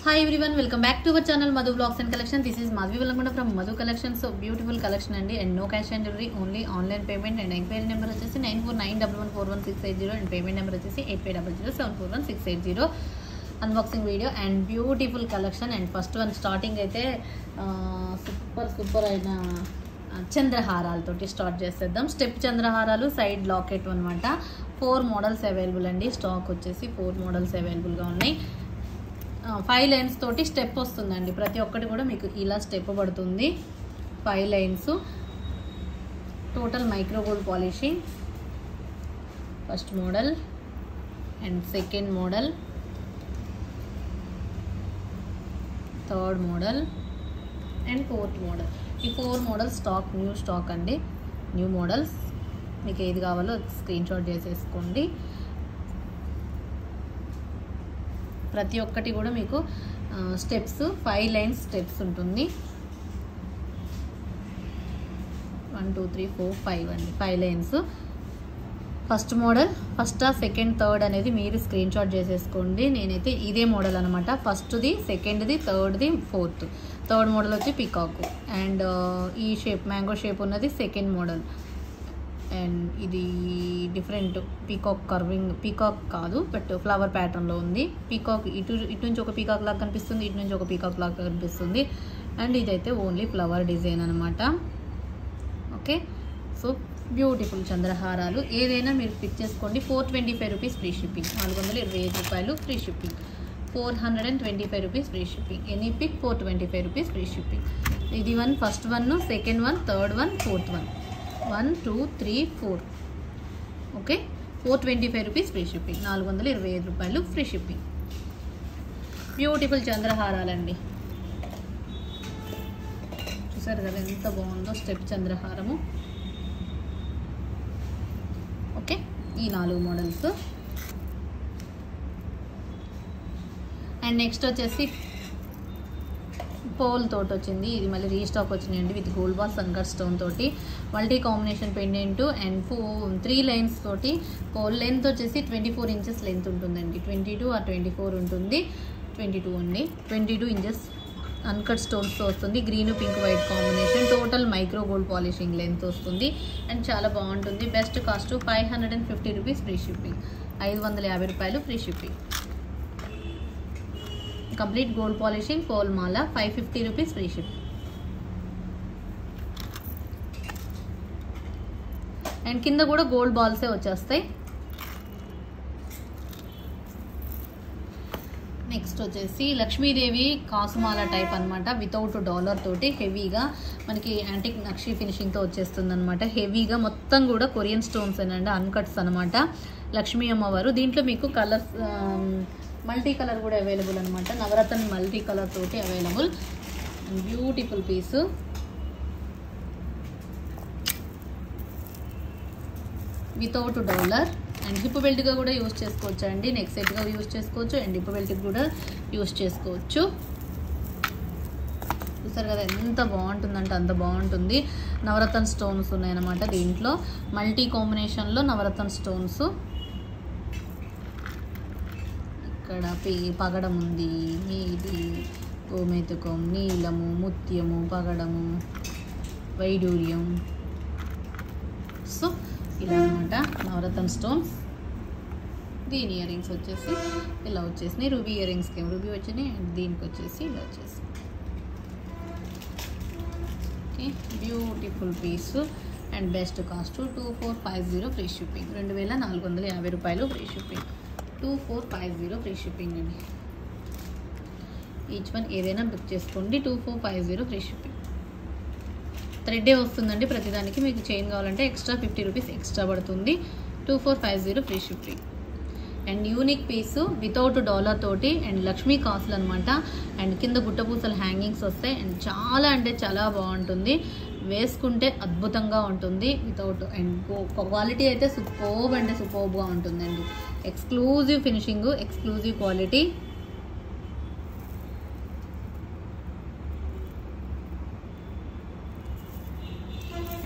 Hi everyone, welcome back to our channel Madhu Vlogs and Collection. This is Madhvi Valangunda from Madhu Collection. So beautiful collection and no cash and delivery, only online payment. And inquiry number is 9491141680 and payment number is 8500741680. Unboxing video and beautiful collection. And first one starting aithe super aina చంద్రహారాలతోటి start చేసేద్దాం. Step చంద్రహారాలు, side locket అన్నమాట. 4 models available అండి. Stock వచ్చేసి 4 models అవైలబుల్గా ఉన్నాయి. 5 lines తోటి step వస్తుందండి. ప్రతి ఒక్కటి కూడా మీకు ఇలా స్టెప్ పడుతుంది. 5 lines, total micro gold polishing. First model and second model, third model and fourth model. ఈ 4 మోడల్ స్టాక్, న్యూ స్టాక్ అండి. న్యూ మోడల్స్ మీకు ఏది కావాలో స్క్రీన్ షాట్ చేసేసుకోండి. ప్రతి ఒక్కటి కూడా మీకు స్టెప్స్ 5 లైన్స్ స్టెప్స్ ఉంటుంది. 1 2 3 4 5 అండి, 5 lines. First model, first second third అనేది మీరు స్క్రీన్ షాట్ చేసేసుకోండి. నేనైతే ఇదే మోడల్ అనమాట. ఫస్ట్ది, సెకండ్ది, థర్డ్ది, ఫోర్త్. థర్డ్ మోడల్ వచ్చి పీకాక్ అండ్ ఈ షేప్ మ్యాంగో షేప్ ఉన్నది సెకండ్ మోడల్. అండ్ ఇది డిఫరెంట్ పీకాక్ కర్వింగ్, పీకాక్ కాదు బట్ ఫ్లవర్ ప్యాటర్న్లో ఉంది. పీకాక్ ఇటు నుంచి ఒక పీకాక్ లాగా కనిపిస్తుంది, ఇటు నుంచి ఒక పీకాక్ లాగా కనిపిస్తుంది. అండ్ ఇదైతే ఓన్లీ ఫ్లవర్ డిజైన్ అనమాట. ఓకే, సో బ్యూటిఫుల్ చంద్రహారాలు. ఏదైనా మీరు పిక్ చేసుకోండి. 425 రూపీస్ ఫ్రీ షిప్పింగ్. 425 రూపాయలు free shipping. 425 rupees free shipping. Any pick 425 rupees free shipping. ఇది one, first one, second one, third one, fourth one. 1 2 3 4. Okay, 425 rupees free shipping. 425 రూపాయలు free shipping. Beautiful చంద్రహారాలండి. చూసారు కదా ఎంత బాగుందో స్టెప్ చంద్రహారము. ఓకే, ఈ 4 models. And next వచ్చేసి pole తోటి వచ్చింది. ఇది మళ్ళీ రీస్టాక్ వచ్చినాయండి విత్ గోల్డ్ బాల్ సన్కట్ స్టోన్ తోటి. Multi combination pendant and 3 lines తోటి. పోల్ లెంత్ వచ్చేసి 24 ఇంచెస్ లెంత్ ఉంటుందండి. 22 or 24 ఉంటుంది. 22 అండి. 22 ఇంచెస్ అన్కట్ స్టోన్స్తో వస్తుంది. Green pink white combination. Total micro gold polishing length వస్తుంది అండ్ చాలా బాగుంటుంది. Best cost 550 rupees free shipping. 550 రూపాయలు free shipping. Complete gold polishing పోల్ మాల 550 రూపీస్ ఫ్రీ షిప్. అండ్ కింద కూడా గోల్డ్ బాల్సే వచ్చేస్తాయి. నెక్స్ట్ వచ్చేసి లక్ష్మీదేవి కాసుమాల టైప్ అనమాట. వితౌట్ డాలర్ తోటి హెవీగా మనకి యాంటిక్ నక్షి ఫినిషింగ్తో వచ్చేస్తుంది అనమాట. హెవీగా మొత్తం కూడా కొరియన్ స్టోన్స్ అండి, అన్కట్స్ అనమాట. లక్ష్మీ అమ్మవారు. దీంట్లో మీకు కలర్స్ మల్టీ కలర్ కూడా అవైలబుల్ అనమాట. నవరత్న మల్టీ కలర్ తోటి available. Beautiful piece. Without dollar and hip బెల్ట్గా కూడా యూజ్ చేసుకోవచ్చు అండి. నెక్ సెట్గా యూజ్ చేసుకోవచ్చు అండ్ హిప్ బెల్ట్కి కూడా యూజ్ చేసుకోవచ్చు. చూసారు కదా ఎంత బాగుంటుందంటే అంత బాగుంటుంది. నవరత్న స్టోన్స్ ఉన్నాయన్నమాట దీంట్లో. మల్టీ కాంబినేషన్లో నవరత్న స్టోన్స్. ఇక్కడ పగడం ఉంది, మీది గోమేతుకం, నీలము, ముత్యము, పగడము, వైడూర్యం. సో ఇలా అనమాట నవరత్న స్టోన్స్. దీని ఇయర్ రింగ్స్ వచ్చేసి ఇలా వచ్చేసినాయి. రూబీ ఇయర్ రింగ్స్కి రూబీ వచ్చినాయి అండ్ దీనికి వచ్చేసి ఇలా వచ్చేసి. Okay, beautiful piece and best cost 2450 free shipping. 2450 రూపాయలు ఫ్రీ షిప్పింగ్. 2450 ఫ్రీ షిప్పింగ్ అండి. ఈచ్ వన్ ఏదైనా బుక్ చేసుకోండి. 2450 ఫ్రీ షిప్పింగ్. థ్రెడ్డే వస్తుందండి ప్రతిదానికి. మీకు చైన్ కావాలంటే ఎక్స్ట్రా 50 రూపీస్ ఎక్స్ట్రా పడుతుంది. 2450 free shipping. And unique piece without dollar తోటి అండ్ లక్ష్మీ కాసులు అనమాట. అండ్ కింద గుట్టపూసలు హ్యాంగింగ్స్ వస్తాయి అండ్ చాలా అంటే చాలా బాగుంటుంది. వేసుకుంటే అద్భుతంగా ఉంటుంది. వితౌట్ అండ్ క్వాలిటీ అయితే సూపర్బ్ అంటే సూపర్బ్గా ఉంటుందండి. Exclusive finishing, exclusive quality.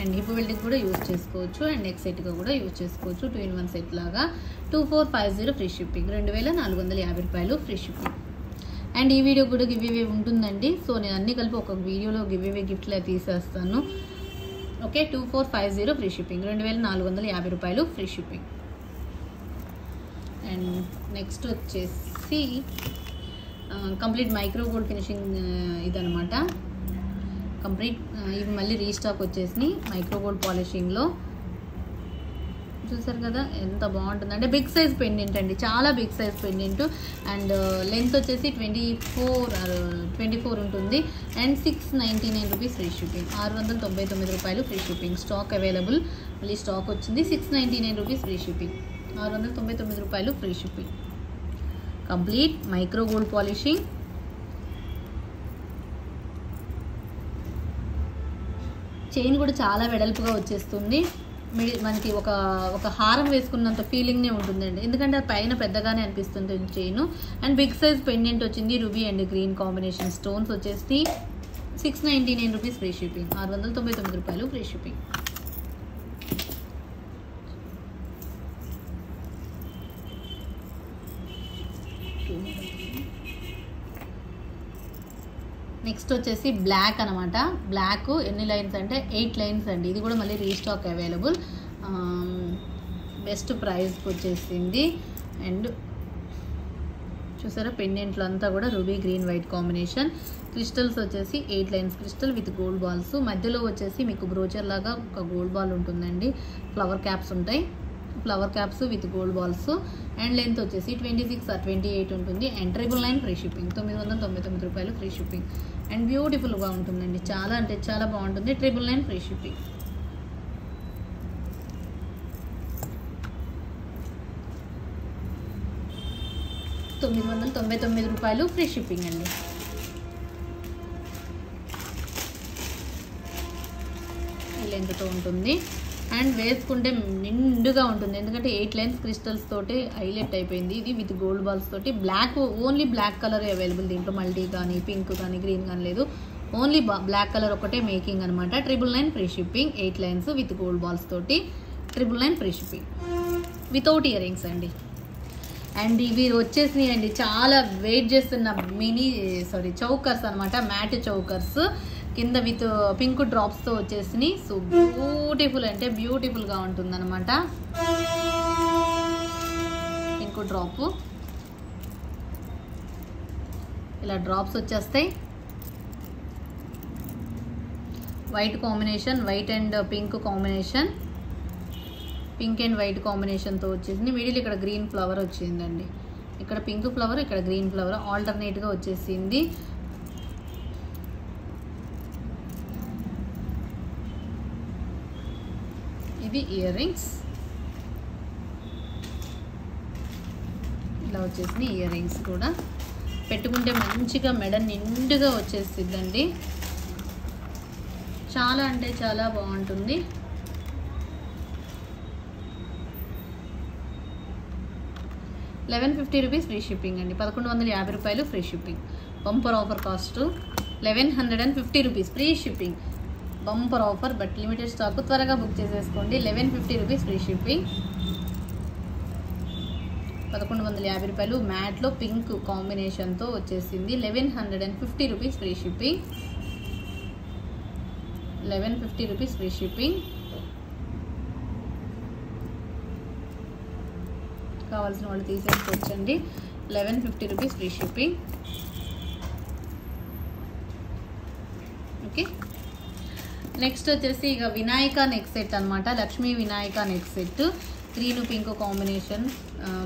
And hip బెల్ట్కి కూడా యూజ్ చేసుకోవచ్చు అండ్ నెక్ సెట్గా కూడా యూజ్ చేసుకోవచ్చు. 2-in-1 సెట్ లాగా. 2450 ఫ్రీ షిప్పింగ్. 2450 రూపాయలు ఫ్రీ షిప్పింగ్. అండ్ ఈ వీడియో కూడా గివ్ అవే ఉంటుందండి. సో నేను అన్నీ కలిపి ఒక వీడియోలో గివ్ అవే గిఫ్ట్లా తీసేస్తాను. ఓకే, 2450 ఫ్రీ షిప్పింగ్, 2450 రూపాయలు ఫ్రీ షిప్పింగ్. అండ్ నెక్స్ట్ వచ్చేసి కంప్లీట్ మైక్రో గోల్డ్ ఫినిషింగ్ ఇదనమాట. కంప్లీట్ ఇవి మళ్ళీ రీస్టాక్ వచ్చేసి మైక్రో గోల్డ్ పాలిషింగ్లో. చూసారు కదా ఎంత బాగుంటుంది అంటే బిగ్ సైజ్ పెండెంట్ అండి, చాలా big size pendant. And length వచ్చేసి 24 ఉంటుంది. అండ్ 699 రూపీస్ ఫ్రీ షిప్పింగ్, 699 రూపాయలు ఫ్రీ షిప్పింగ్. స్టాక్ అవైలబుల్, మళ్ళీ స్టాక్ వచ్చింది. 699 రూపీస్ ఫ్రీ షిప్పింగ్, 699 రూపాయలు free shipping. Complete micro gold polishing. Chain కూడా చాలా వెడల్పుగా వచ్చేస్తుంది. మనకి ఒక హారం వేసుకున్నంత ఫీలింగ్నే ఉంటుందండి, ఎందుకంటే అది పైన పెద్దగానే అనిపిస్తుంది chain. And big size pendant వచ్చింది, ruby and green combination. Stones వచ్చేసి 699 రూపీస్ ఫ్రీ షిప్పింగ్, 699 రూపాయలు ఫ్రీ షిప్పింగ్. నెక్స్ట్ వచ్చేసి బ్లాక్ అనమాట. బ్లాక్ ఎన్ని లైన్స్ అంటే 8 లైన్స్ అండి. ఇది కూడా మళ్ళీ రీస్టాక్ అవైలబుల్, బెస్ట్ ప్రైస్కి వచ్చేసింది. అండ్ చూసారా పెండెంట్లు అంతా కూడా ruby green white combination. Crystals వచ్చేసి 8 lines crystal with gold balls. మధ్యలో వచ్చేసి మీకు బ్రోచర్ లాగా ఒక గోల్డ్ బాల్ ఉంటుందండి. ఫ్లవర్ క్యాప్స్ ఉంటాయి, flower caps with gold balls. And length వచ్చేసి 26 or 28 ఉంటుంది. అండ్ 999 ఫ్రీ షిప్పింగ్, 999 రూపాయలు ఫ్రీ షిప్పింగ్. అండ్ బ్యూటిఫుల్గా ఉంటుందండి, చాలా అంటే చాలా బాగుంటుంది. 999 ఫ్రీ షిప్పింగ్. రూపాయలు ఫ్రీ షిప్పింగ్ అండి. ఈ లెంత్తో ఉంటుంది. అండ్ వేసుకుంటే నిండుగా ఉంటుంది, ఎందుకంటే 8 లైన్స్ క్రిస్టల్స్ తోటి హైలైట్ అయిపోయింది. ఇది విత్ గోల్డ్ బాల్స్ తోటి. Black, only black colour available దీంట్లో. మల్టీ కానీ పింక్ కానీ గ్రీన్ కానీ లేదు, ఓన్లీ బ్లాక్ కలర్ ఒకటే మేకింగ్ అనమాట. 999 free shipping, 8 lines with gold balls తోటి 999 free shipping without ear rings అండి. అండ్ ఇవి వచ్చేసినాయండి చాలా వెయిట్ చేస్తున్న చౌకర్స్ అనమాట, మ్యాట్ చౌకర్స్ కింద విత్ పింక్ డ్రాప్స్తో వచ్చేసినాయి. సో బ్యూటిఫుల్ అంటే బ్యూటిఫుల్గా ఉంటుంది అనమాట. పింక్ డ్రాప్, ఇలా డ్రాప్స్ వచ్చేస్తాయి. White combination, white and pink combination, pink and white కాంబినేషన్తో వచ్చేసింది. మిడిల్ ఇక్కడ గ్రీన్ ఫ్లవర్ వచ్చిందండి, ఇక్కడ పింక్ ఫ్లవర్, ఇక్కడ గ్రీన్ ఫ్లవర్ ఆల్టర్నేట్గా వచ్చేసింది. ఇవి ఇయర్ రింగ్స్, ఇలా వచ్చేసింది. ఇయర్ రింగ్స్ కూడా పెట్టుకుంటే మంచిగా మెడ నిండుగా వచ్చేసిందండి, చాలా అంటే చాలా బాగుంటుంది. ₹1150 ఫ్రీ షిప్పింగ్ అండి, 1150 రూపాయలు free shipping. Bumper offer cost ₹1150 free shipping, bumper offer. But limited stock, త్వరగా బుక్ చేసేసుకోండి. ₹1150 ఫ్రీ షిప్పింగ్, 1150 రూపాయలు. మ్యాట్లో పింక్ కాంబినేషన్తో వచ్చేసింది. ₹1150 ఫ్రీ షిప్పింగ్, ₹1150 ఫ్రీ షిప్పింగ్. కావాల్సిన వాళ్ళు తీసేసుకోవచ్చండి. ₹1150 ఫ్రీ షిప్పింగ్. ఓకే, నెక్స్ట్ వచ్చేసి ఇక వినాయక నెక్ సెట్ అనమాట. Lakshmi Vinayaka neck set, green pink combination,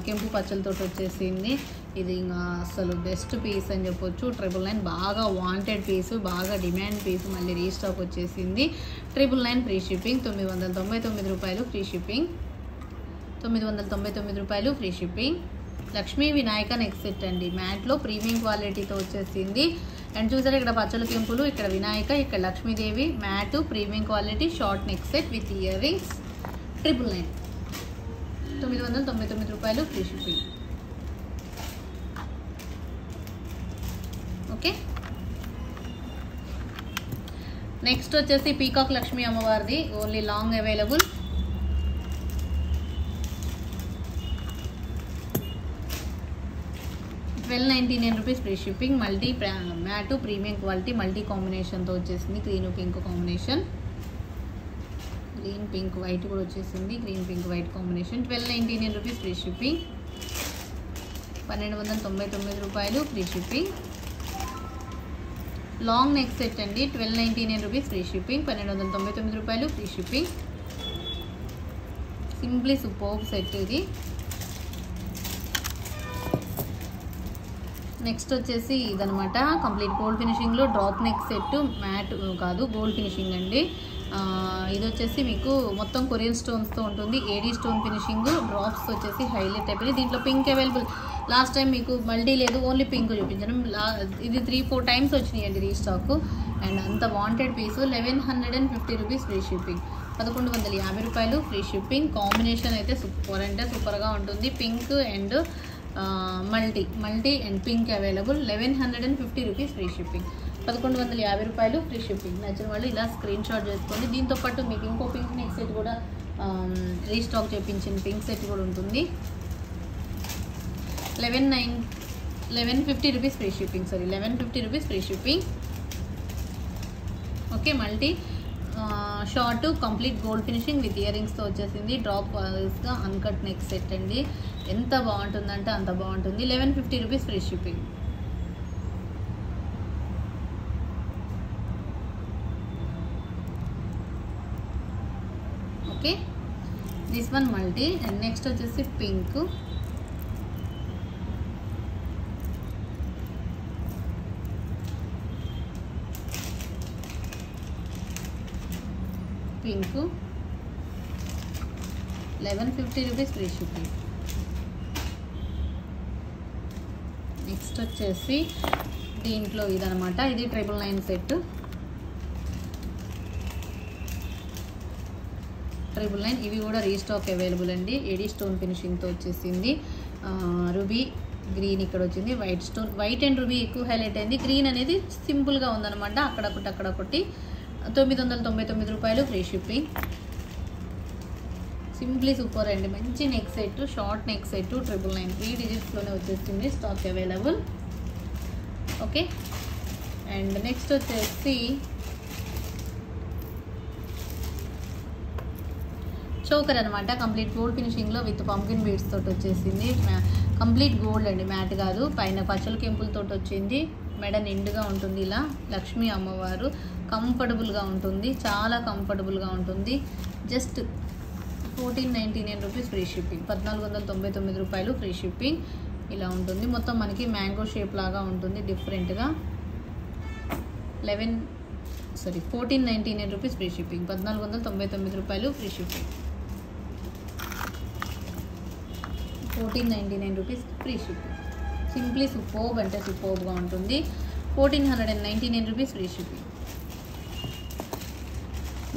కెంపు పచ్చలతో వచ్చేసింది. ఇది ఇంకా అసలు బెస్ట్ పీస్ అని చెప్పొచ్చు. 999 బాగా వాంటెడ్ పీసు, బాగా డిమాండ్ పీసు, మళ్ళీ రీస్టాక్ వచ్చేసింది. 999 free shipping, ₹999 free shipping, ₹999 free shipping. Lakshmi Vinayaka neck set అండి, మ్యాట్లో ప్రీమియం క్వాలిటీతో వచ్చేసింది. అండ్ చూసారు ఇక్కడ పచ్చల కెంపులు, ఇక్కడ వినాయక, ఇక్కడ Lakshmidevi, mat premium quality short neck set with ear rings. 999, ₹999 free shipping. Okay, next వచ్చేసి పీకాక్ లక్ష్మీ అమ్మవారిది, only long available. 1299 rupees free shipping. Multi mat premium quality multi కాంబినేషన్తో వచ్చేసింది. Green pink combination, green pink white కూడా వచ్చేసింది. Green pink white combination 1299 rupees free shipping. 1299 రూపాయలు free shipping. Long neck set అండి, 1299 rupees free shipping. 1299 రూపాయలు free shipping. Simply superb set ఇది. Next వచ్చేసి ఇదనమాట, కంప్లీట్ గోల్డ్ ఫినిషింగ్లో డ్రాప్ నెక్ సెట్, మ్యాట్ కాదు గోల్డ్ ఫినిషింగ్ అండి. ఇది వచ్చేసి మీకు మొత్తం కొరియన్ స్టోన్స్తో ఉంటుంది. ఏడీ స్టోన్ ఫినిషింగ్, డ్రాప్స్ వచ్చేసి హైలైట్ అయిపోయింది. దీంట్లో పింక్ అవైలబుల్. లాస్ట్ టైం మీకు మల్టీ లేదు, ఓన్లీ పింక్ చూపించాను. ఇది 3-4 టైమ్స్ వచ్చినాయండి రీస్టాక్. అండ్ అంత wanted piece. 1150 rupees free shipping. 1150 రూపాయలు ఫ్రీ షిప్పింగ్. కాంబినేషన్ అయితే సూపర్ అంటే సూపర్గా ఉంటుంది. Pink and multi and pink available. 1150 rupees free shipping. 1150 రూపాయలు ఫ్రీ షిప్పింగ్. నచ్చిన వాళ్ళు ఇలా స్క్రీన్ షాట్ చేసుకోండి. దీంతోపాటు మీకు ఇంకో పింక్ నెక్ సెట్ కూడా రీస్టాక్ చేయించిన పింక్ సెట్ కూడా ఉంటుంది. 1150 rupees free shipping. 1150 rupees free shipping. Okay, multi short complete gold finishing with ear రింగ్స్తో వచ్చేసింది. డ్రాప్ గా అన్కట్ నెక్ సెట్ అండి. ఎంత బాగుంటుందంటే అంత బాగుంటుంది. 1150 rupees free shipping. Okay, this one multi. And next వచ్చేసి pink. Pink 1150 rupees free shipping. Next వచ్చేసి దీంట్లో ఇదనమాట, ఇది 999 సెట్. 999 ఇవి కూడా రీస్టాక్ అవైలబుల్ అండి. ఏడీ స్టోన్ ఫినిషింగ్తో వచ్చేసింది. రూబీ గ్రీన్ ఇక్కడ వచ్చింది. White stone, white and ruby ఎక్కువ హైలైట్ అయింది. గ్రీన్ అనేది సింపుల్గా ఉందన్నమాట. అక్కడొకటి 999 రూపాయలు ఫ్రీ షిప్పింగ్. సింప్లీ సూపర్ అండి. మంచి neck set, short neck set 999 3 డిజిట్స్లోనే వచ్చేస్తుంది. Stock available. Okay, and next వచ్చేసి చోకర్ అనమాట. కంప్లీట్ గోల్డ్ ఫినిషింగ్లో విత్ పంకిన్ బీడ్స్ తోటి వచ్చేసింది. కంప్లీట్ గోల్డ్ అండి, మ్యాట్ కాదు. పైన పచ్చల కెంపులతో వచ్చింది. మెడ నిండుగా ఉంటుంది. ఇలా లక్ష్మీ అమ్మవారు. కంఫర్టబుల్గా ఉంటుంది, చాలా కంఫర్టబుల్గా ఉంటుంది. Just 1499 rupees free shipping. 1499 రూపాయలు ఫ్రీ షిప్పింగ్. ఇలా ఉంటుంది. మొత్తం మనకి మ్యాంగో షేప్ లాగా ఉంటుంది డిఫరెంట్గా. 1499 రూపీస్ ఫ్రీ షిప్పింగ్. 1499 రూపాయలు free shipping. 1499 rupees free shipping. Simply superb అంటే సూపర్బ్గా ఉంటుంది. 1499 రూపీస్ ఫ్రీ షిప్పింగ్.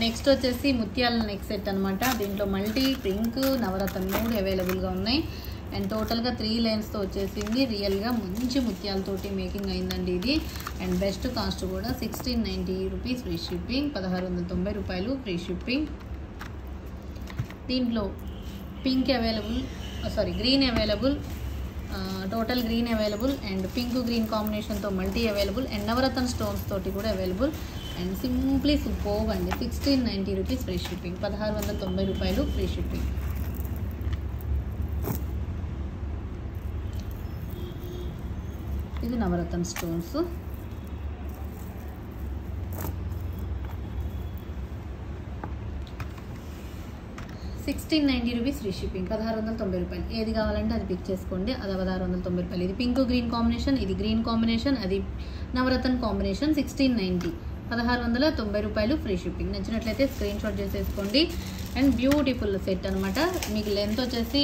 నెక్స్ట్ వచ్చేసి ముత్యాల నెక్ సెట్ అనమాట. దీంట్లో మల్టీ, పింక్, నవరత్న 3 అవైలబుల్గా ఉన్నాయి. అండ్ టోటల్గా 3 లైన్స్తో వచ్చేసింది. రియల్గా మంచి ముత్యాలతోటి మేకింగ్ అయిందండి ఇది. అండ్ బెస్ట్ కాస్ట్ కూడా 1690 రూపీస్ ఫ్రీ షిప్పింగ్. 1690 రూపాయలు ఫ్రీ షిప్పింగ్. దీంట్లో pink available, green available, total green available and pink green కాంబినేషన్తో మల్టీ అవైలబుల్ అండ్ నవరత్న స్టోన్స్ తోటి కూడా అవైలబుల్. అండ్ సింప్లీ సూపర్బ్ అండి. 1690 రూపీస్ ఫ్రీ షిప్పింగ్. 1690 రూపాయలు ఫ్రీ షిప్పింగ్. ఇది నవరత్న స్టోన్స్. $1690 rupees free shipping. 1690 రూపాయలు. ఏది కావాలంటే అది పిక్ చేసుకోండి. అది 1690 రూపాయలు. ఇది పింక్ గ్రీన్ కాంబినేషన్, ఇది గ్రీన్ కాంబినేషన్, అది నవరత్న కాంబినేషన్. 1690, 1690 రూపాయలు ఫ్రీ షిప్పింగ్. నచ్చినట్లయితే స్క్రీన్ షాట్ చేసేసుకోండి. అండ్ బ్యూటిఫుల్ సెట్ అనమాట. మీకు లెంత్ వచ్చేసి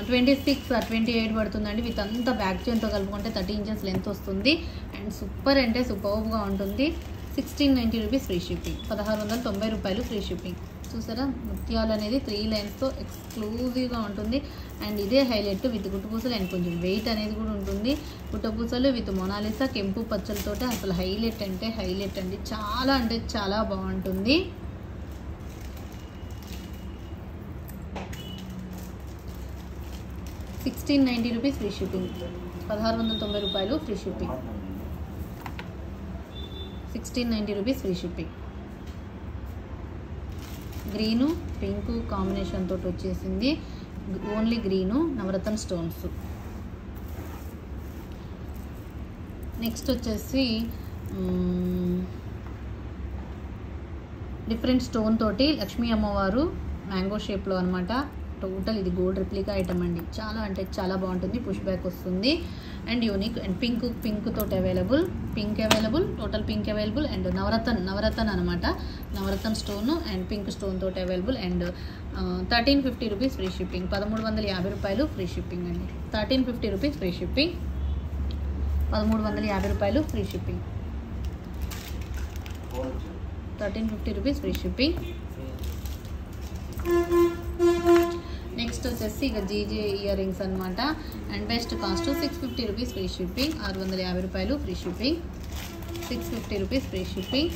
26 or 28 పడుతుందండి. విత్ అంతా బ్యాక్ చైన్తో కలుపుకుంటే 30 ఇంచెస్ లెంత్ వస్తుంది. అండ్ సూపర్ అంటే సూపర్గా ఉంటుంది. 1690 రూపీస్ ఫ్రీ షిప్పింగ్. 1690 రూపాయలు ఫ్రీ షిప్పింగ్. చూసారా, ముత్యాలు అనేది 3 లైన్స్తో ఎక్స్క్లూజివ్గా ఉంటుంది. అండ్ ఇదే హైలైట్ విత్ గుట్టుపూసలు అండ్ కొంచెం వెయిట్ అనేది కూడా ఉంటుంది. గుట్టపూసలు విత్ మొనాలిసా కెంపు పచ్చలతోటి అసలు హైలైట్ అంటే హైలైట్ అండి. చాలా అంటే చాలా బాగుంటుంది. $1690 రూపీస్ ఫ్రీ షిప్పింగ్. 1690 రూపాయలు free shipping. 1690 rupees free shipping. Green pink combination తోటి వచ్చేసింది. ఓన్లీ గ్రీను నవరత్న స్టోన్స్. నెక్స్ట్ వచ్చేసి డిఫరెంట్ స్టోన్ తోటి లక్ష్మీ అమ్మవారు మ్యాంగో షేప్లో అనమాట. టోటల్ ఇది గోల్డ్ రెప్లికా ఐటమ్ అండి. చాలా అంటే చాలా బాగుంటుంది. పుష్ బ్యాక్ వస్తుంది అండ్ యూనిక్ అండ్ పింక్ తోటి available. Total pink available and నవరత్న అనమాట. నవరత్న స్టోన్ అండ్ పింక్ స్టోన్ తోటి available and 1350 rupees free shipping. 1350 రూపాయలు ఫ్రీ షిప్పింగ్ అండి. 1350 రూపీస్ ఫ్రీ షిప్పింగ్. 1350 రూపాయలు free shipping. 1350 rupees free shipping. Next వచ్చేసి ఇక జీజే ఇయర్ రింగ్స్ అనమాట. And best cost 650 rupees free shipping. 650 రూపాయలు free shipping. 650 rupees free shipping.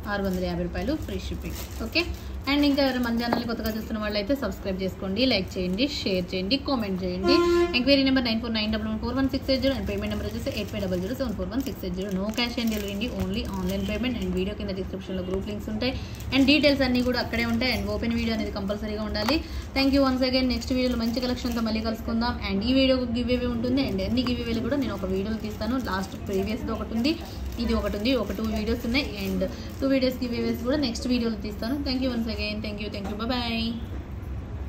650 రూపాయలు free shipping. Okay. And ఇంకా ఎవరు మన ఛానల్ని కొత్తగా చూస్తున్న వాళ్ళు అయితే సబ్స్క్రైబ్ చేసుకోండి, లైక్ చేయండి, షేర్ చేయండి, కామెంట్ చేయండి. Enquiry number 9491411680 and payment number వచ్చేసి 8500741680. నో క్యాష్ ఆన్ డెలివరీ అండి, only online payment. And video కింద డిస్క్రిప్షన్లో గ్రూప్ లింక్స్ ఉంటాయి అండ్ డీటెయిల్స్ అన్నీ కూడా అక్కడే ఉంటాయి. అండ్ ఓపెన్ వీడియో అనేది కంపల్సరీగా ఉండాలి. Thank you once again. Next వీడియోలో మంచి కలెక్షన్తో మళ్ళీ కలుసుకుందాం. అండ్ ఈ వీడియోకి గివ్ అవే ఉంటుంది అండ్ అన్ని గివ్ అవేలు కూడా నేను ఒక వీడియోలో తీస్తాను. లాస్ట్ ప్రీవియస్లో ఒకటి ఉంది, ఇది ఒకటి ఉంది, ఒక 2 వీడియోస్ ఉన్నాయి అండ్ 2 వీడియోస్ గివ్ అవేస్ కూడా నెక్స్ట్ వీడియోలో తీస్తాను. Thank you once again. Thank you. Bye bye.